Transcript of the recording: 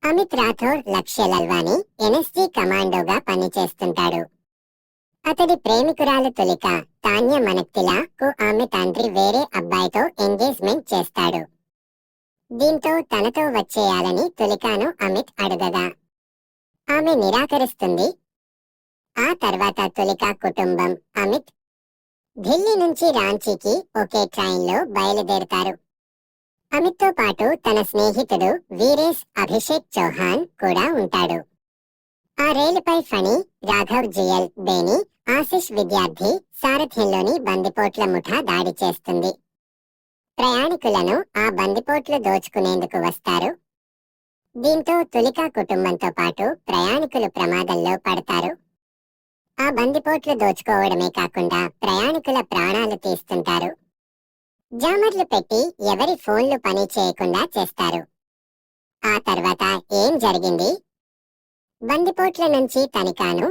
అమిత్ రాథోడ్ లక్ష్య లల్వాని ఎన్ఎస్జీ కమాండోగా పనిచేస్తుంటాడు. అతడి ప్రేమికురాలు తులిక తాన్య మనక్తిలా కు ఆమె తండ్రి వేరే అబ్బాయితో ఎంగేజ్మెంట్ చేస్తాడు. దీంతో తనతో వచ్చేయాలని తులికాను అమిత్ అడుగగా ఆమె నిరాకరిస్తుంది. ఆ తర్వాత తులిక కుటుంబం అమిత్ ఢిల్లీ నుంచి రాంచీకి ఒకే ట్రైన్లో బయలుదేరుతారు. అమిత్తో పాటు తన స్నేహితుడు వీరేష్ అభిషేక్ చౌహాన్ కూడా ఉంటాడు. ఆ రైలుపై ఫణి, రాఘవ్ జియల్ బేని, ఆశిష్ విద్యార్థి సారథ్యంలోని బందిపోట్ల ముఠా దాడి చేస్తుంది. ప్రయాణికులను ఆ బందిపోట్లు దోచుకునేందుకు వస్తారు. దీంతో తులిక కుటుంబంతో పాటు ప్రయాణికులు ప్రమాదంలో పడతారు. ఆ బందిపోట్లు దోచుకోవడమే కాకుండా ప్రయాణికుల ప్రాణాలు తీస్తుంటారు. జామర్లు పెట్టి ఎవరి ఫోన్లు పని చేయకుండా చేస్తారు. ఆ తర్వాత ఏం జరిగింది? బందిపోట్ల నుంచి తనిఖాను